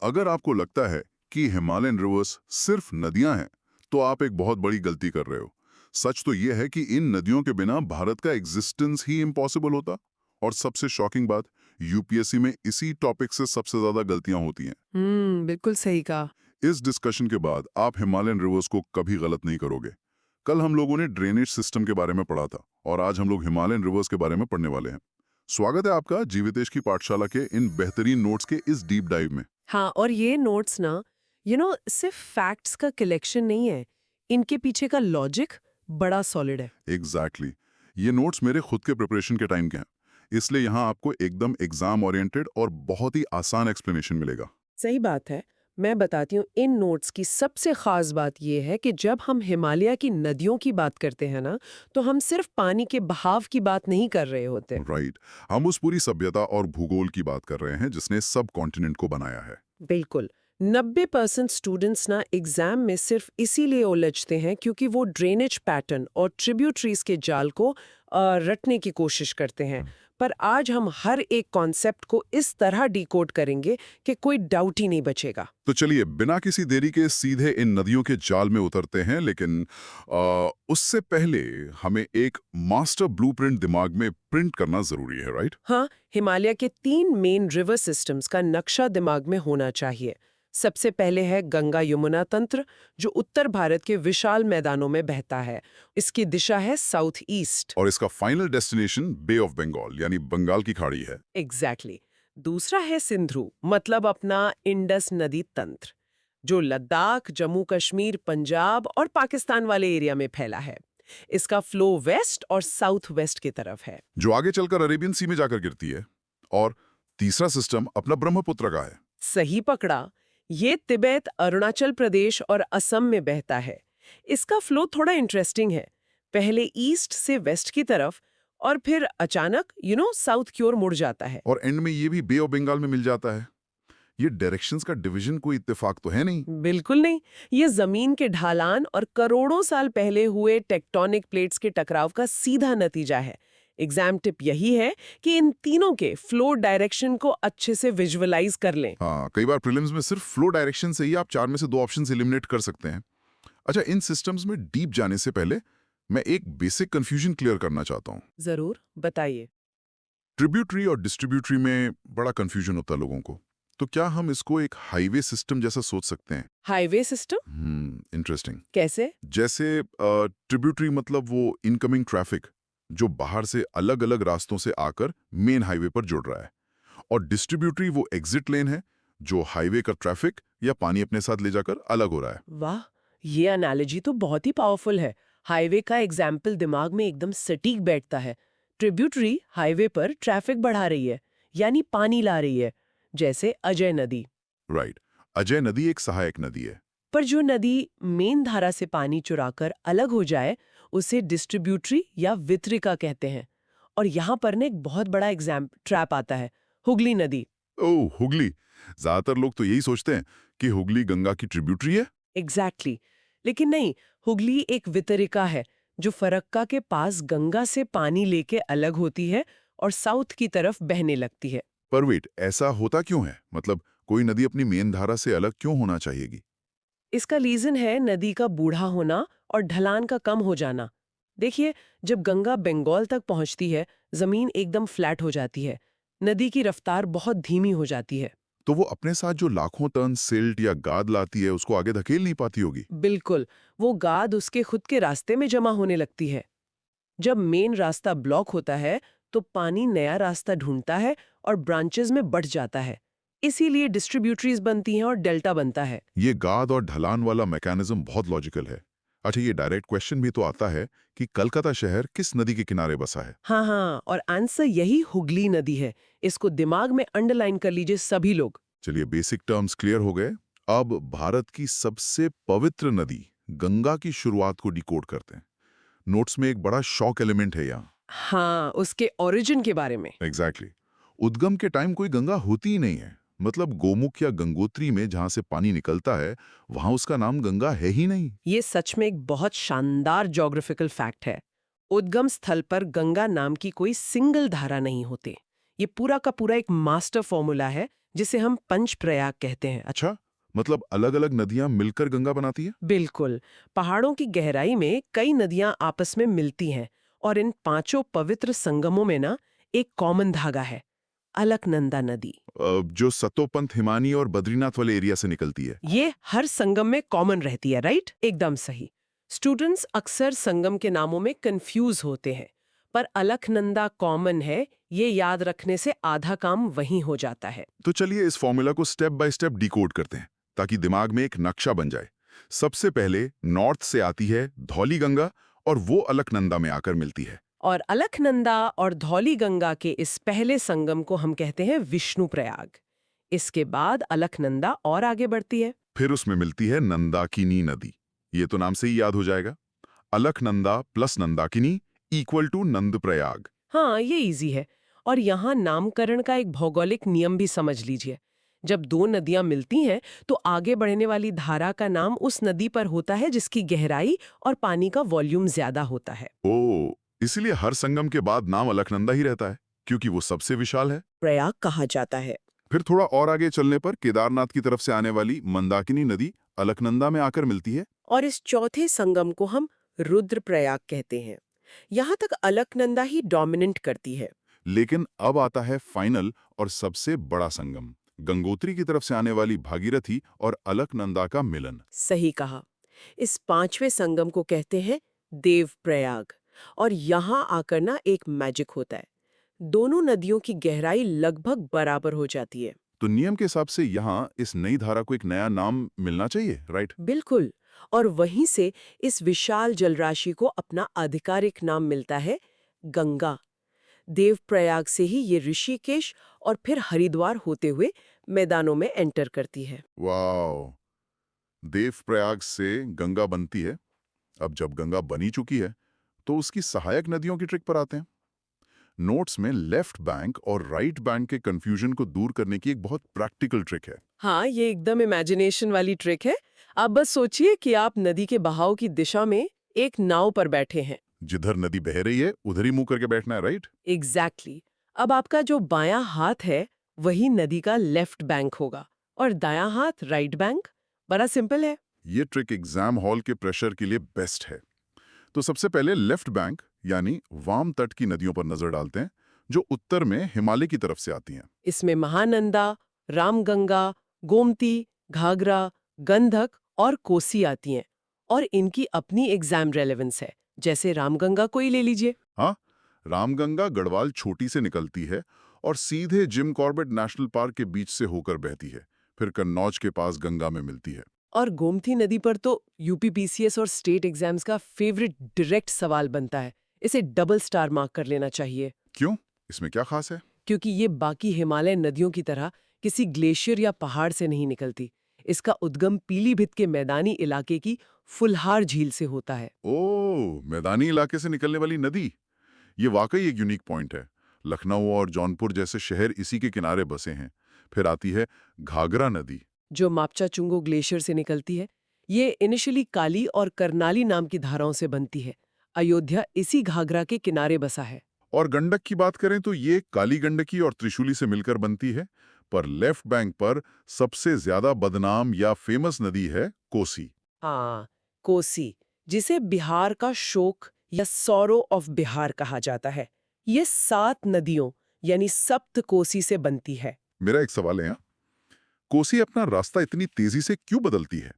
अगर आपको लगता है कि हिमालयन रिवर्स सिर्फ नदियां हैं, तो आप एक बहुत बड़ी गलती कर रहे हो। सच तो ये है कि इन नदियों के बिना भारत का एग्जिस्टेंस ही इम्पॉसिबल होता। और सबसे शॉकिंग बात, यूपीएससी में इसी टॉपिक से सबसे ज्यादा गलतियां होती हैं। बिल्कुल सही कहा। इस डिस्कशन के बाद आप हिमालयन रिवर्स को कभी गलत नहीं करोगे। कल हम लोगों ने ड्रेनेज सिस्टम के बारे में पढ़ा था और आज हम लोग हिमालयन रिवर्स के बारे में पढ़ने वाले हैं। स्वागत है आपका जीवितेश की पाठशाला के इन बेहतरीन नोट्स के इस डीप डाइव में। हाँ, और ये नोट्स ना सिर्फ फैक्ट्स का कलेक्शन नहीं है, इनके पीछे का लॉजिक बड़ा सॉलिड है। एग्जैक्टली ये नोट्स मेरे खुद के प्रिपरेशन के टाइम के हैं, इसलिए यहाँ आपको एकदम एग्जाम ओरिएंटेड और बहुत ही आसान एक्सप्लेनेशन मिलेगा। सही बात है। मैं बताती हूँ, इन नोट्स की सबसे खास बात यह है कि जब हम हिमालय की नदियों की बात करते हैं ना, तो हम सिर्फ पानी के बहाव की बात नहीं कर रहे होते। राइट, हम उस पूरी सभ्यता और भूगोल की बात कर रहे हैं जिसने सब कॉन्टिनेंट को बनाया है। बिल्कुल। 90% स्टूडेंट्स ना एग्जाम में सिर्फ इसीलिए उलझते हैं क्योंकि वो ड्रेनेज पैटर्न और ट्रिब्यूटरीज के जाल को रटने की कोशिश करते हैं। पर आज हम हर एक कॉन्सेप्ट को इस तरह डिकोड करेंगे कि कोई डाउट ही नहीं बचेगा। तो चलिए बिना किसी देरी के सीधे इन नदियों के जाल में उतरते हैं, लेकिन उससे पहले हमें एक मास्टर ब्लूप्रिंट दिमाग में प्रिंट करना जरूरी है, राइट? हाँ, हिमालय के 3 मेन रिवर सिस्टम्स का नक्शा दिमाग में होना चाहिए। सबसे पहले है गंगा यमुना तंत्र, जो उत्तर भारत के विशाल मैदानों में बहता है। इसकी दिशा है साउथ ईस्ट। और इसका final destination bay of Bengal यानी बंगाल की खाड़ी है। एग्जैक्टली। दूसरा है सिंधु, मतलब अपना इंडस नदी तंत्र, जो लद्दाख, जम्मू कश्मीर, पंजाब और पाकिस्तान वाले एरिया में फैला है। इसका फ्लो वेस्ट और साउथ वेस्ट की तरफ है। जो आगे चलकर अरेबियन सी में जाकर गिरती है। और तीसरा सिस्टम अपना ब्रह्मपुत्र का है। सही पकड़ा। ये तिब्बत, अरुणाचल प्रदेश और असम में बहता है। इसका फ्लो थोड़ा इंटरेस्टिंग है। पहले ईस्ट से वेस्ट की तरफ और फिर अचानक साउथ की ओर मुड़ जाता है। और एंड में ये भी बे ऑफ बंगाल में मिल जाता है। ये डायरेक्शंस का डिवीजन कोई इत्तेफाक तो है नहीं। बिल्कुल नहीं। ये जमीन के ढालान और करोड़ों साल पहले हुए टेक्टोनिक प्लेट्स के टकराव का सीधा नतीजा है। एग्जाम टिप यही है कि इन तीनों के फ्लो डायरेक्शन को अच्छे से विजुअलाइज कर लें। हाँ, कई बार प्रीलिम्स में सिर्फ फ्लो डायरेक्शन से ही आप 4 में से 2 ऑप्शंस एलिमिनेट कर सकते हैं। अच्छा, इन सिस्टम्स में डीप जाने से पहले मैं एक बेसिक कंफ्यूजन क्लियर करना चाहता हूँ। जरूर, बताइए। ट्रिब्यूटरी और डिस्ट्रीब्यूटरी में बड़ा कंफ्यूजन होता है लोगों को। तो क्या हम इसको एक हाईवे सिस्टम जैसा सोच सकते हैं? Highway system? इंटरेस्टिंग। कैसे? जैसे ट्रिब्यूटरी मतलब वो इनकमिंग ट्रैफिक जो बाहर से अलग अलग रास्तों से आकर मेन हाईवे पर जुड़ रहा है। और डिस्ट्रीब्यूटरी वो एग्जिट लेन है जो हाईवे का ट्रैफिक या पानी अपने साथ ले जाकर अलग हो रहा है। वाह, ये एनालॉजी तो बहुत ही पावरफुल है। हाईवे का एग्जाम्पल दिमाग में एकदम सटीक बैठता है। ट्रिब्यूटरी हाईवे पर ट्रैफिक बढ़ा रही है, यानी पानी ला रही है, जैसे अजय नदी। राइट, अजय नदी एक सहायक नदी है। पर जो नदी मेन धारा से पानी चुराकर अलग हो जाए, उसे डिस्ट्रीब्यूटरी या वितरिका कहते हैं। और यहाँ पर ना एक बहुत बड़ा ट्रैप आता है, हुगली नदी। ओह, हुगली। ज्यादातर लोग तो यही सोचते हैं कि हुगली गंगा की ट्रिब्यूटरी है। एग्जैक्टली। लेकिन नहीं, हुगली एक वितरिका है जो फरक्का के पास गंगा से पानी लेके अलग होती है और साउथ की तरफ बहने लगती है। पर वेट, ऐसा होता क्यों है? मतलब कोई नदी अपनी मेन धारा से अलग क्यों होना चाहिएगी? इसका रीजन है नदी का बूढ़ा होना और ढलान का कम हो जाना। देखिए, जब गंगा बंगाल तक पहुंचती है, जमीन एकदम फ्लैट हो जाती है। नदी की रफ्तार बहुत धीमी हो जाती है। तो वो अपने साथ जो लाखों टन सिल्ट या गाद लाती है उसको आगे धकेल नहीं पाती होगी। बिल्कुल, वो गाद उसके खुद के रास्ते में जमा होने लगती है। जब मेन रास्ता ब्लॉक होता है, तो पानी नया रास्ता ढूंढता है और ब्रांचेस में बढ़ जाता है। इसीलिए डिस्ट्रीब्यूटरीज बनती हैं और डेल्टा बनता है। ये गाद और ढलान वाला मैकेनिज्म बहुत लॉजिकल है। अच्छा, ये डायरेक्ट क्वेश्चन भी तो आता है कि कलकत्ता शहर किस नदी के किनारे बसा है? हाँ हाँ, और आंसर यही हुगली नदी है। इसको दिमाग में अंडरलाइन कर लीजिए सभी लोग। चलिए, बेसिक टर्म्स क्लियर हो गए। अब भारत की सबसे पवित्र नदी गंगा की शुरुआत को डिकोड करते हैं। नोट्स में एक बड़ा शॉक एलिमेंट है यहाँ। हाँ, उसके ओरिजिन के बारे में। एग्जैक्टली। उद्गम के टाइम कोई गंगा होती ही नहीं है। मतलब गोमुख या गंगोत्री में जहां से पानी निकलता है वहां उसका नाम गंगा है ही नहीं। ये सच में एक बहुत शानदार ज्योग्राफिकल फैक्ट है। उद्गम स्थल पर गंगा नाम की कोई सिंगल धारा नहीं होती। ये पूरा का पूरा एक मास्टर फॉर्मूला है जिसे हम पंचप्रयाग कहते हैं। अच्छा, मतलब अलग-अलग नदियां मिलकर गंगा बनाती है? बिल्कुल। पहाड़ों की गहराई में कई नदियां आपस में मिलती हैं और इन पांचों पवित्र संगमों में ना एक कॉमन धागा है, अलकनंदा नदी। जो सतोपंथ, हिमानी और बद्रीनाथ वाले एरिया से निकलती है। ये हर संगम में कॉमन रहती है, राइट? एकदम सही। स्टूडेंट्स अक्सर संगम के नामों में कंफ्यूज होते हैं, पर अलकनंदा कॉमन है, ये याद रखने से आधा काम वहीं हो जाता है। तो चलिए इस फॉर्मूला को स्टेप बाय स्टेप डिकोड करते हैं ताकि दिमाग में एक नक्शा बन जाए। सबसे पहले नॉर्थ से आती है धौली गंगा और वो अलकनंदा में आकर मिलती है। और अलकनंदा और धौली गंगा के इस पहले संगम को हम कहते हैं विष्णु प्रयाग। इसके बाद अलकनंदा और आगे बढ़ती है। फिर उसमें मिलती है नंदाकिनी नदी। ये तो नाम से ही याद हो जाएगा। Alaknanda plus Nandakini equal to Nandprayag. हाँ, ये इजी है। और यहाँ नामकरण का एक भौगोलिक नियम भी समझ लीजिए। जब दो नदियां मिलती हैं तो आगे बढ़ने वाली धारा का नाम उस नदी पर होता है जिसकी गहराई और पानी का वॉल्यूम ज्यादा होता है। ओ, इसलिए हर संगम के बाद नाम अलकनंदा ही रहता है, क्योंकि वो सबसे विशाल है। प्रयाग कहा जाता है। फिर थोड़ा और आगे चलने पर केदारनाथ की तरफ से आने वाली मंदाकिनी नदी अलकनंदा में आकर मिलती है। और इस चौथे संगम को हम रुद्रप्रयाग कहते हैं। यहाँ तक अलकनंदा ही डोमिनेंट करती है। लेकिन अब आता है फाइनल और सबसे बड़ा संगम, गंगोत्री की तरफ से आने वाली भागीरथी और अलकनंदा का मिलन। सही कहा। इस पांचवें संगम को कहते हैं देवप्रयाग। और यहाँ आकर ना एक मैजिक होता है। दोनों नदियों की गहराई लगभग बराबर हो जाती है। तो नियम के हिसाब से यहाँ इस नई धारा को एक नया नाम मिलना चाहिए, राइट? बिल्कुल। और वहीं से इस विशाल जलराशि को अपना आधिकारिक नाम मिलता है, गंगा। देवप्रयाग से ही ये ऋषिकेश और फिर हरिद्वार होते हुए मैदानों में एंटर करती है। वाओ! देवप्रयाग से गंगा बनती है। अब जब गंगा बनी चुकी है, तो उसकी सहायक नदियों की ट्रिक पर आते हैं। नोट्स में लेफ्ट बैंक और राइट बैंक के कंफ्यूजन को दूर करने की एक बहुत प्रैक्टिकल ट्रिक है। हाँ, ये एकदम इमेजिनेशन वाली ट्रिक है। आप बस सोचिए कि आप नदी के बहाव की दिशा में एक नाव पर बैठे हैं। जिधर नदी बह रही है, उधर ही मुंह करके बैठना है, राइट? एग्जैक्टली। अब आपका जो बायां हाथ है वही नदी का लेफ्ट बैंक होगा और दायां हाथ राइट बैंक। बड़ा सिंपल है। ये ट्रिक एग्जाम हॉल के प्रेशर के लिए बेस्ट है। तो सबसे पहले लेफ्ट बैंक यानी वाम तट की नदियों पर नजर डालते हैं, जो उत्तर में हिमालय की तरफ से आती हैं। इसमें महानंदा, रामगंगा, गोमती, घाघरा, गंधक और कोसी आती हैं और इनकी अपनी एग्जाम रेलेवेंस है। जैसे रामगंगा को ही ले लीजिए। हाँ, रामगंगा गढ़वाल छोटी से निकलती है और सीधे जिम कॉर्बेट नेशनल पार्क के बीच से होकर बहती है, फिर कन्नौज के पास गंगा में मिलती है। और गोमती नदी पर तो यूपीपीसीएस और स्टेट एग्जाम्स का फेवरेट डायरेक्ट सवाल बनता है। इसे डबल स्टार मार्क कर लेना चाहिए। क्यों? इसमें क्या खास है? क्योंकि ये बाकी हिमालय नदियों की तरह किसी ग्लेशियर या पहाड़ से नहीं निकलती। इसका उद्गम पीलीभीत के मैदानी इलाके की फुलहार झील से होता है। ओह, मैदानी इलाके से निकलने वाली नदी। ये वाकई एक यूनिक पॉइंट है। लखनऊ और जौनपुर जैसे शहर इसी के किनारे बसे हैं। फिर आती है घाघरा नदी। जो मापचा चुंगो ग्लेशियर से निकलती है। ये इनिशियली काली और करनाली नाम की धाराओं से बनती है। अयोध्या इसी घाघरा के किनारे बसा है। और गंडक की बात करें तो ये काली गंडकी और त्रिशूली से मिलकर बनती है। पर लेफ्ट बैंक पर सबसे ज्यादा बदनाम या फेमस नदी है कोसी। हाँ, कोसी, जिसे बिहार का शोक या सौरो ऑफ बिहार कहा जाता है। ये 7 नदियों यानी सप्त कोसी से बनती है। मेरा एक सवाल है यहाँ, कोसी अपना रास्ता इतनी तेजी से क्यों बदलती है?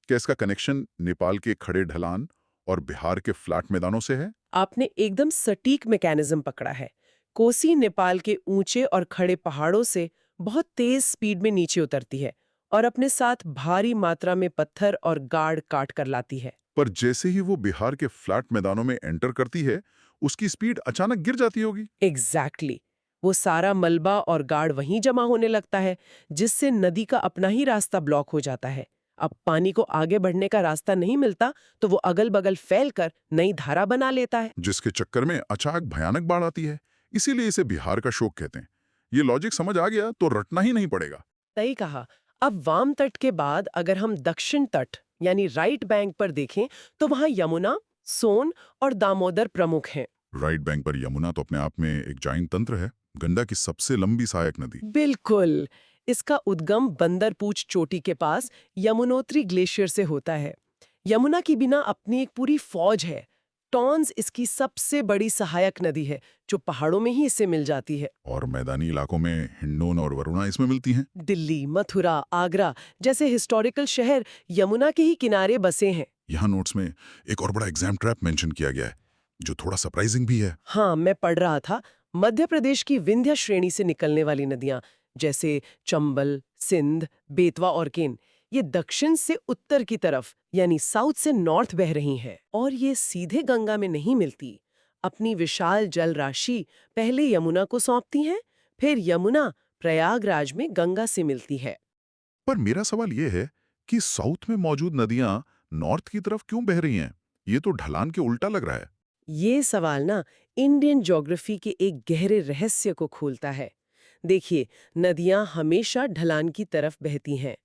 क्या इसका कनेक्शन नेपाल के खड़े ढलान और बिहार के फ्लैट मैदानों से है? आपने एकदम सटीक मैकेनिज्म पकड़ा है। कोसी नेपाल के ऊंचे और खड़े पहाड़ों से बहुत तेज स्पीड में नीचे उतरती है और अपने साथ भारी मात्रा में पत्थर और गाड़ काट कर लाती है। पर जैसे ही वो बिहार के फ्लैट मैदानों में एंटर करती है, उसकी स्पीड अचानक गिर जाती होगी। एग्जैक्टली। वो सारा मलबा और गाड़ वहीं जमा होने लगता है, जिससे नदी का अपना ही रास्ता ब्लॉक हो जाता है। अब पानी को आगे बढ़ने का रास्ता नहीं मिलता तो वो अगल-बगल फैलकर नई धारा बना लेता है। जिसके चक्कर में अचानक भयानक बाढ़ आती है। इसीलिए इसे बिहार का शोक कहते हैं। ये लॉजिक समझ आ गया तो रटना ही नहीं पड़ेगा। सही कहा। अब वाम तट के बाद अगर हम दक्षिण तट यानी राइट बैंक पर देखें तो वहां यमुना, सोन और दामोदर प्रमुख हैं। राइट बैंक पर यमुना तो अपने आप में एक जाइन तंत्र है, गंगा की सबसे लंबी सहायक नदी। बिल्कुल। इसका उद्गम बंदरपूछ चोटी के पास यमुनोत्री ग्लेशियर से होता है। यमुना की बिना अपनी एक पूरी फौज है। टॉन्स इसकी सबसे बड़ी सहायक नदी है, जो पहाड़ों में ही इससे मिल जाती है। और मैदानी इलाकों में हिंडोन और वरुणा इसमें मिलती हैं। दिल्ली, मथुरा, आगरा जैसे हिस्टोरिकल शहर यमुना के ही किनारे बसे हैं। यहाँ नोट्स में एक और बड़ा एग्जाम ट्रैप मेंशन किया गया है, जो थोड़ा सरप्राइजिंग भी है। हाँ, मैं पढ़ रहा था, मध्य प्रदेश की विंध्य श्रेणी से निकलने वाली नदियां जैसे चंबल, सिंध, बेतवा और केन, ये दक्षिण से उत्तर की तरफ यानी साउथ से नॉर्थ बह रही हैं। और ये सीधे गंगा में नहीं मिलती। अपनी विशाल जल राशि पहले यमुना को सौंपती हैं, फिर यमुना प्रयागराज में गंगा से मिलती है। पर मेरा सवाल ये है कि साउथ में मौजूद नदियां नॉर्थ की तरफ क्यों बह रही हैं? ये तो ढलान के उल्टा लग रहा है। ये सवाल ना इंडियन ज्योग्राफी के एक गहरे रहस्य को खोलता है। देखिए, नदियां हमेशा ढलान की तरफ बहती हैं।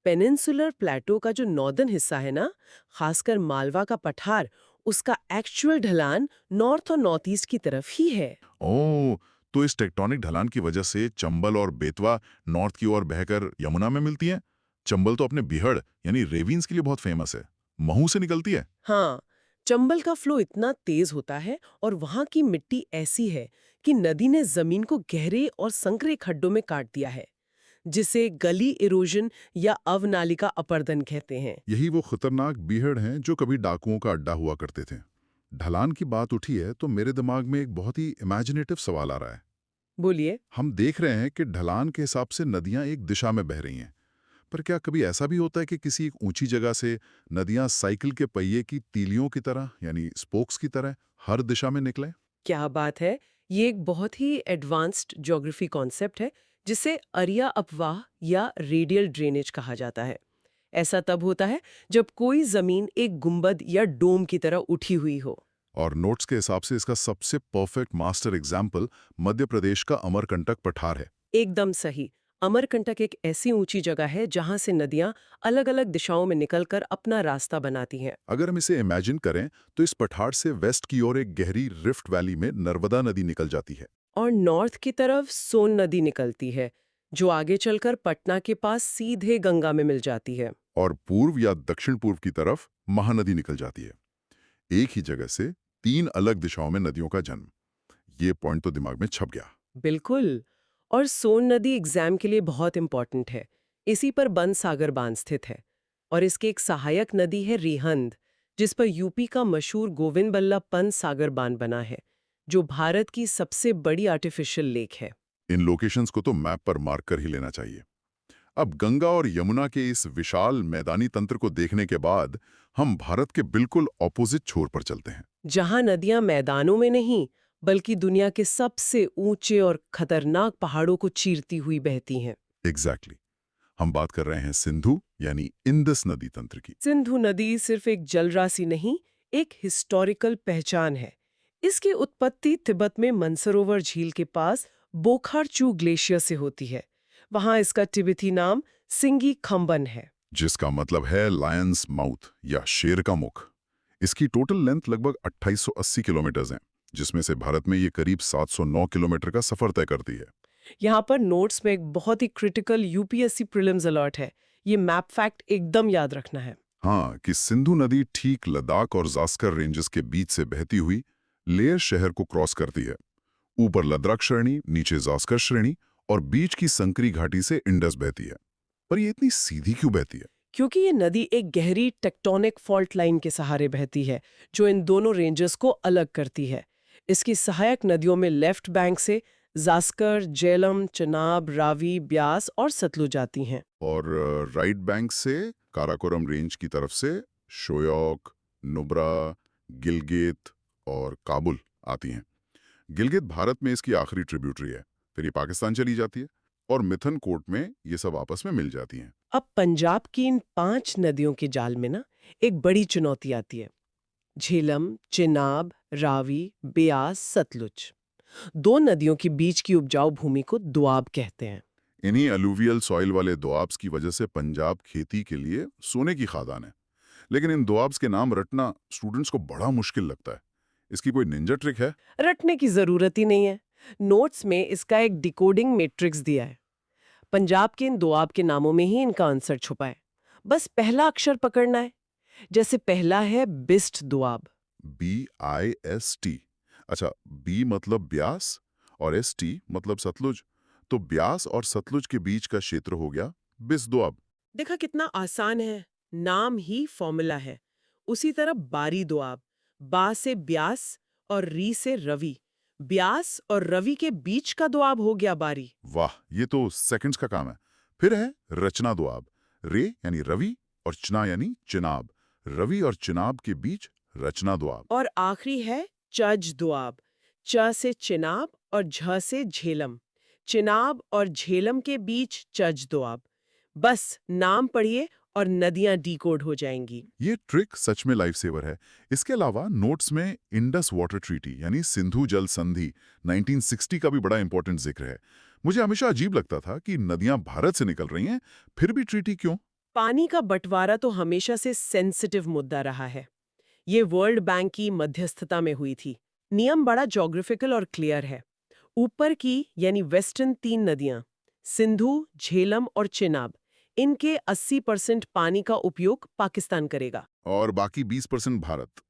पेनिनसुलर प्लेटो का जो नॉर्दर्न हिस्सा है ना, खासकर मालवा का पठार, उसका एक्चुअल ढलान नॉर्थ और नॉर्थ ईस्ट की तरफ ही है। ओह, तो इस टेक्टोनिक ढलान की वजह से चंबल और बेतवा नॉर्थ की ओर बहकर यमुना में मिलती हैं। चंबल तो अपने बिहड़ यानी रेविन्स के लिए बहुत फेमस है। महू से निकलती है। हाँ, चंबल का फ्लो इतना तेज होता है और वहां की मिट्टी ऐसी है कि नदी ने जमीन को गहरे और संकरे खड्डों में काट दिया है, जिसे गली इरोजन या अवनालिका अपरदन कहते हैं। यही वो खतरनाक बीहड़ हैं जो कभी डाकुओं का अड्डा हुआ करते थे। ढलान की बात उठी है तो मेरे दिमाग में एक बहुत ही इमेजिनेटिव सवाल आ रहा है। बोलिए। हम देख रहे हैं कि ढलान के हिसाब से नदियां एक दिशा में बह रही हैं, पर क्या कभी ऐसा भी होता है कि किसी एक ऊंची जगह से नदियां साइकिल के पहिए की तीलियों की तरह यानी स्पोक्स की तरह हर दिशा में निकलें? क्या बात है! ये एक बहुत ही एडवांस्ड ज्योग्राफी कॉन्सेप्ट है, जिसे अरिया अपवाह या रेडियल ड्रेनेज कहा जाता है। ऐसा तब होता है जब कोई जमीन एक गुंबद या डोम की तरह उठी हुई हो। और नोट्स के हिसाब से इसका सबसे perfect master example Madhya Pradesh का अमरकंटक पठार है। एकदम सही। अमरकंटक एक ऐसी ऊंची जगह है जहां से नदियां अलग-अलग दिशाओं में निकलकर अपना रास्ता बनाती हैं। अगर हम इसे इमेजिन करें तो इस पठार से वेस्ट की ओर एक गहरी रिफ्ट वैली में नर्मदा नदी निकल जाती है। और नॉर्थ की तरफ सोन नदी निकलती है, जो आगे चलकर पटना के पास सीधे गंगा में मिल जाती है। और पूर्व या दक्षिण पूर्व की तरफ महानदी निकल जाती है। एक ही जगह से तीन अलग दिशाओं में नदियों का जन्म। ये पॉइंट तो दिमाग में छप गया। बिल्कुल। और सोन नदी एग्जाम के लिए बहुत इंपॉर्टेंट है। इसी पर बन सागर बांध स्थित है। और इसके एक सहायक नदी है रिहंद, जिस पर यूपी का मशहूर गोविंद बल्लभ पंत सागर बांध बना है, जो भारत की सबसे बड़ी आर्टिफिशियल लेक है। इन लोकेशंस को तो मैप पर मार्क कर ही लेना चाहिए। अब गंगा और यमुना के इस विशाल मैदानी तंत्र को देखने के बाद हम भारत के बिल्कुल ऑपोजिट छोर पर चलते हैं। जहां नदियां मैदानों में नहीं, बल्कि दुनिया के सबसे ऊंचे और खतरनाक पहाड़ों को चीरती हुई बहती हैं। एग्जैक्टली। हम बात कर रहे हैं सिंधु यानी इंदस नदी तंत्र की। सिंधु नदी सिर्फ एक जलराशि नहीं, एक हिस्टोरिकल पहचान है। इसकी उत्पत्ति तिब्बत में मानसरोवर झील के पास बोखारचू ग्लेशियर से होती है। वहां इसका तिब्बती नाम सिंगी खम्बन है। जिसका मतलब है लायंस माउथ या शेर का मुख। इसकी टोटल लेंथ लगभग 2880 किलोमीटर है, जिसमें से भारत में ये करीब 709 किलोमीटर का सफर तय करती है। यहाँ पर नोट्स में एक बहुत ही क्रिटिकल यूपीएससी प्रीलिम्स अलर्ट है। ये मैप फैक्ट एकदम याद रखना है। हाँ, कि सिंधु नदी ठीक लद्दाख और जास्कर रेंजेस के बीच से बहती हुई लेह शहर को क्रॉस करती है। ऊपर लद्दाख श्रेणी, नीचे जास्कर श्रेणी और बीच की संकरी घाटी से इंडस बहती है। पर ये इतनी सीधी क्यों बहती है? क्योंकि ये नदी एक गहरी टेक्टोनिक फॉल्ट लाइन के सहारे बहती है, जो इन दोनों रेंजेस को अलग करती है। इसकी सहायक नदियों में लेफ्ट बैंक से जास्कर, जेलम, चनाब, रावी, ब्यास और सतलुज आती हैं। और राइट बैंक से काराकोरम रेंज की तरफ से शोयोक, नुब्रा, गिलगित और काबुल आती हैं। गिलगित भारत में इसकी आखिरी ट्रिब्यूटरी है। फिर ये पाकिस्तान चली जाती है और मिथन कोट में ये सब आपस में मिल जाती हैं। अब पंजाब की इन 5 नदियों के जाल में ना एक बड़ी चुनौती आती है। झेलम, चिनाब, रावी, ब्यास, सतलुज। 2 नदियों के बीच की उपजाऊ भूमि को दोआब कहते हैं। इन्हीं अलूवियल सॉइल वाले दोआब्स की वजह से पंजाब खेती के लिए सोने की खादान है। लेकिन इन दोआब्स के नाम रटना स्टूडेंट्स को बड़ा मुश्किल लगता है। इसकी कोई निंजा ट्रिक है? रटने की जरूरत ही नहीं है। नोट्स में इसका एक डिकोडिंग मैट्रिक्स दिया है। पंजाब के इन दोआब के नामों में ही इनका आंसर छुपा है। बस पहला अक्षर पकड़ना है। जैसे पहला है बिस्ट दोआब। BIST। अच्छा, बी मतलब ब्यास और ST मतलब सतलुज। तो ब्यास और सतलुज के बीच का क्षेत्र हो गया बिस दोआब। देखा कितना आसान है, नाम ही फॉर्मूला है। उसी तरह बारी दोआब, बा से ब्यास और री से रवि। ब्यास और रवि के बीच का दोआब हो गया बारी। वाह, ये तो सेकंड्स का काम है। फिर है रचना दोआब। रे यानी रवि और चना यानी चिनाब। रवि और चिनाब के बीच रचना दोआब। और आखिरी है चज दोआब, च से चिनाब और झ से झेलम। चिनाब और झेलम के बीच चज दोआब। बस नाम पढ़िए और नदियां डिकोड हो जाएंगी। ये ट्रिक सच में लाइफ सेवर है। इसके अलावा नोट्स में इंडस वाटर ट्रीटी यानी सिंधु जल संधि 1960 का भी बड़ा इंपॉर्टेंट जिक्र है। मुझे हमेशा अजीब लगता था कि नदियां भारत से निकल रही हैं, फिर भी ट्रीटी क्यों? पानी का बंटवारा तो हमेशा से सेंसिटिव मुद्दा रहा है। ये वर्ल्ड बैंक की मध्यस्थता में हुई थी। नियम बड़ा ज्योग्राफिकल और क्लियर है। ऊपर की यानी वेस्टर्न 3 नदियां सिंधु, झेलम और चिनाब, इनके 80% पानी का उपयोग पाकिस्तान करेगा। और बाकी 20% भारत।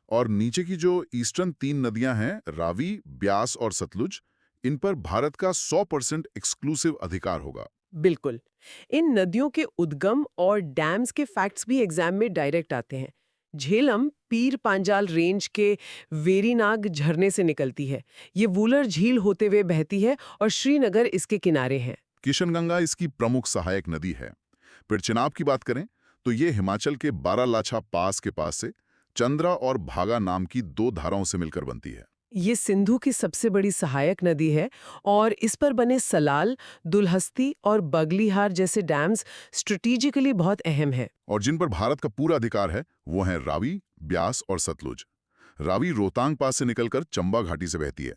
और नीचे की जो ईस्टर्न 3 नदियां हैं, रावी, ब्यास और सतलुज, इन पर भारत का 100% एक्सक्लूसिव अधिकार होगा। बिल्कुल। इन नदियों के उद्गम और डैम्स के फैक्ट्स भी एग्जाम में डायरेक्ट आते हैं। झेलम पीर पांजाल रेंज के वेरीनाग झरने से निकलती है। ये वूलर झील होते हुए बहती है और श्रीनगर इसके किनारे है। किशनगंगा इसकी प्रमुख सहायक नदी है। फिर चिनाब की बात करें तो ये हिमाचल के बारालाछा पास के पास से चंद्रा और भागा नाम की 2 धाराओं से मिलकर बनती है। ये सिंधु की सबसे बड़ी सहायक नदी है और इस पर बने सलाल, दुलहस्ती और बगलीहार जैसे डैम्स स्ट्रेटेजिकली बहुत अहम है। और जिन पर भारत का पूरा अधिकार है वो हैं रावी, ब्यास और सतलुज। रावी रोहतांग पास से निकलकर चंबा घाटी से बहती है।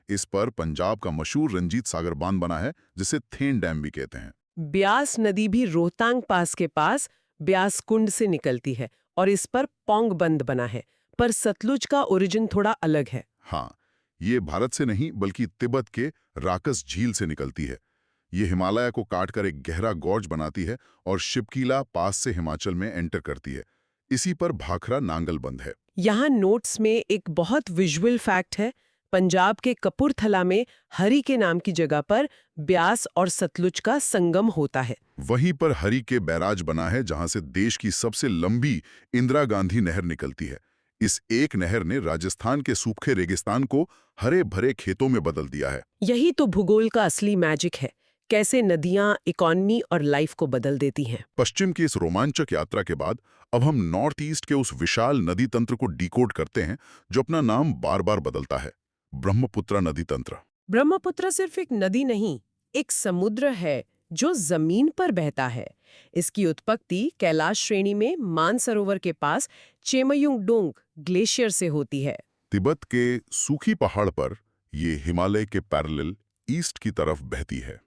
इस पर पंजाब का मशहूर रंजीत सागर बांध बना है, जिसे थेन डैम भी कहते हैं। ब्यास नदी भी रोहतांग पास के पास ब्यास कुंड से निकलती है और इस पर पौंग बंद बना है। पर सतलुज का ओरिजिन थोड़ा अलग है। हाँ, ये भारत से नहीं बल्कि तिब्बत के राकस झील से निकलती है। ये हिमालय को काटकर एक गहरा गॉर्ज बनाती है और शिपकीला पास से हिमाचल में एंटर करती है। इसी पर भाखरा नांगल बंद है। यहाँ नोट्स में एक बहुत विजुअल फैक्ट है। पंजाब के कपूरथला में हरी के नाम की जगह पर ब्यास और सतलुज का संगम होता है। वहीं पर हरी के बैराज बना है, जहां से देश की सबसे लंबी इंदिरा गांधी नहर निकलती है। इस एक नहर ने राजस्थान के सूखे रेगिस्तान को हरे भरे खेतों में बदल दिया है। यही तो भूगोल का असली मैजिक है, कैसे नदियां इकोनॉमी और लाइफ को बदल देती हैं। पश्चिम की इस रोमांचक यात्रा के बाद अब हम नॉर्थ ईस्ट के उस विशाल नदी तंत्र को डिकोड करते हैं, जो अपना नाम बार बार बदलता है, ब्रह्मपुत्र नदी तंत्र। ब्रह्मपुत्र सिर्फ एक नदी नहीं, एक समुद्र है जो जमीन पर बहता है। इसकी उत्पत्ति कैलाश श्रेणी में मानसरोवर के पास चेमयुंगडोंग ग्लेशियर से होती है। तिब्बत के सूखी पहाड़ पर ये हिमालय के पैरेलल ईस्ट की तरफ बहती है।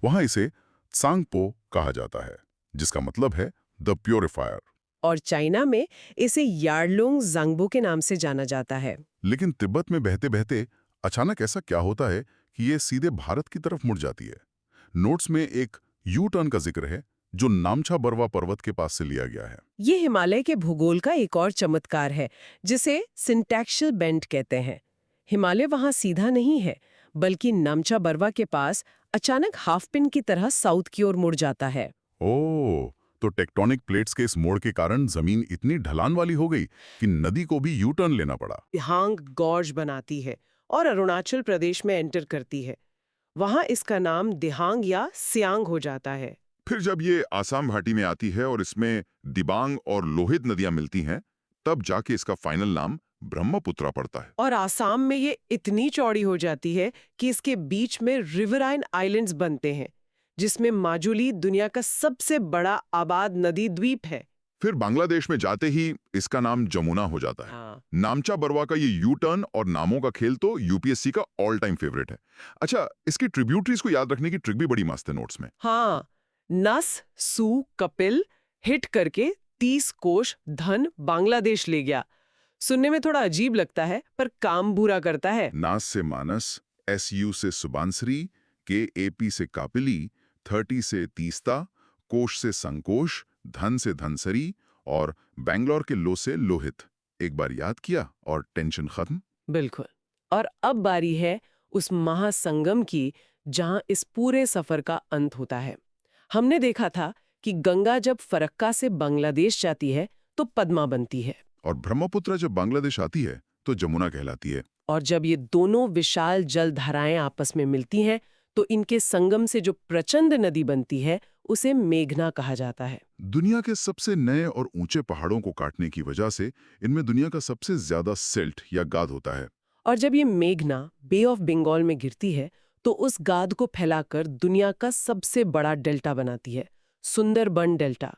वहां इसे त्सांगपो कहा जाता है, जिसका मतलब है द प्योरीफायर। और चाइना में इसे यार्लोंग जांगबो के नाम से जाना जाता है। लेकिन तिब्बत में बहते बहते अचानक ऐसा क्या होता है कि ये सीधे भारत की तरफ मुड़ जाती है? नोट्स में एक यू टर्न का जिक्र है, जो नामचा बरवा पर्वत के पास से लिया गया है। ये हिमालय के भूगोल का एक और चमत्कार है, जिसे सिंटैक्शियल बेंड कहते हैं। हिमालय वहां सीधा नहीं है, बल्कि नामचा बरवा के पास अचानक हाफ पिन की तरह साउथ की ओर मुड़ जाता है। ओह, तो टेक्टोनिक प्लेट्स के इस मोड़ के कारण जमीन इतनी ढलान वाली हो गई कि नदी को भी यू टर्न लेना पड़ा। दिहांग गॉर्ज बनाती है और अरुणाचल प्रदेश में एंटर करती है। वहां इसका नाम दिहांग या सियांग हो जाता है। फिर जब ये आसाम घाटी में आती है और इसमें दिबांग और लोहित नदियां मिलती हैं, तब जाके इसका फाइनल नाम ब्रह्मपुत्रा पड़ता है। और आसाम में ये इतनी चौड़ी हो जाती है कि इसके बीच में रिवराइन आइलैंड्स बनते हैं, जिसमें माजुली दुनिया का सबसे बड़ा आबाद नदी द्वीप है। फिर बांग्लादेश में जाते ही इसका नाम जमुना हो जाता है। हाँ। नामचा बरवा का ये यू टर्न और नामों का खेल तो यूपीएससी का ऑल टाइम फेवरेट है। अच्छा, इसकी ट्रिब्यूटरीज को याद रखने की ट्रिक भी बड़ी मस्त है नोट्स में। हाँ, नस, सू, कपिल हिट करके 30 कोश धन बांग्लादेश ले गया। सुनने में थोड़ा अजीब लगता है, पर काम बुरा करता है। नास से मानस, SU से सुबांसरी, KAP से कापिली, 30 से तीस्ता, कोश से संकोश, धन से धनसरी और बैंगलोर के लो से लोहित। एक बार याद किया और टेंशन खत्म। बिल्कुल। और अब बारी है उस महासंगम की जहां इस पूरे सफर का अंत होता है। हमने देखा था कि गंगा जब फरक्का से बांग्लादेश जाती है तो पद्मा बनती है, और ब्रह्मपुत्र जब बांग्लादेश आती है तो जमुना कहलाती है। और जब ये दोनों विशाल जल धाराएं आपस में मिलती हैं तो इनके संगम से जो प्रचंड नदी बनती है उसे मेघना कहा जाता है। दुनिया के सबसे नए और ऊंचे पहाड़ों को काटने की वजह से इनमें दुनिया का सबसे ज्यादा सिल्ट या गाद होता है। और जब ये मेघना बे ऑफ बंगाल में गिरती है तो उस गाद को फैलाकर दुनिया का सबसे बड़ा डेल्टा बनाती है, सुंदरबन डेल्टा,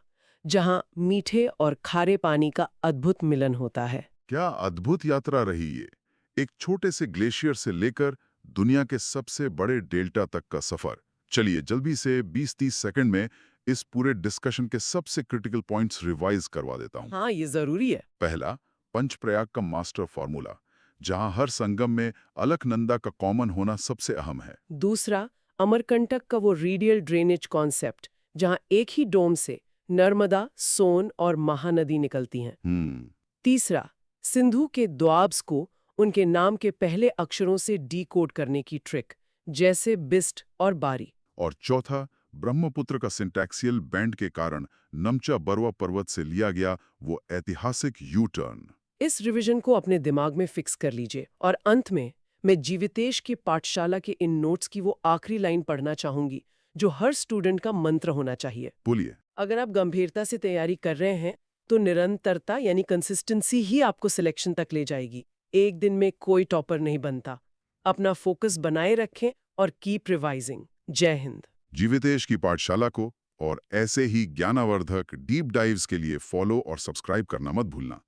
जहां मीठे और खारे पानी का अद्भुत मिलन होता है। क्या अद्भुत यात्रा रही ये, एक छोटे से ग्लेशियर से लेकर दुनिया के सबसे बड़े डेल्टा तक का सफर। चलिए जल्दी से 20-30 सेकंड में इस पूरे डिस्कशन के सबसे क्रिटिकल पॉइंट्स रिवाइज करवा देता हूं। हाँ, ये जरूरी है। पहला, पंचप्रयाग का मास्टर फॉर्मूला, जहां हर संगम में अलकनंदा का कॉमन होना सबसे अहम है। दूसरा, अमरकंटक का वो रेडियल ड्रेनेज कॉन्सेप्ट, जहां एक ही डोम से नर्मदा, सोन और महानदी निकलती हैं। तीसरा, सिंधु के द्वाब्स को उनके नाम के पहले अक्षरों से डीकोड करने की ट्रिक, जैसे बिस्ट और बारी। और चौथा, ब्रह्मपुत्र का सिंटैक्सियल बैंड के कारण नमचा बरवा पर्वत से लिया गया वो ऐतिहासिक यू टर्न। इस रिवीजन को अपने दिमाग में फिक्स कर लीजिए। और अंत में मैं जीवितेश की पाठशाला के इन नोट्स की वो आखिरी लाइन पढ़ना चाहूंगी जो हर स्टूडेंट का मंत्र होना चाहिए। बोलिए। अगर आप गंभीरता से तैयारी कर रहे हैं तो निरंतरता यानी कंसिस्टेंसी ही आपको सिलेक्शन तक ले जाएगी। एक दिन में कोई टॉपर नहीं बनता। अपना फोकस बनाए रखें और कीप रिवाइजिंग। जय हिंद। जीवितेश की पाठशाला को और ऐसे ही ज्ञानावर्धक डीप डाइव्स के लिए फॉलो और सब्सक्राइब करना मत भूलना।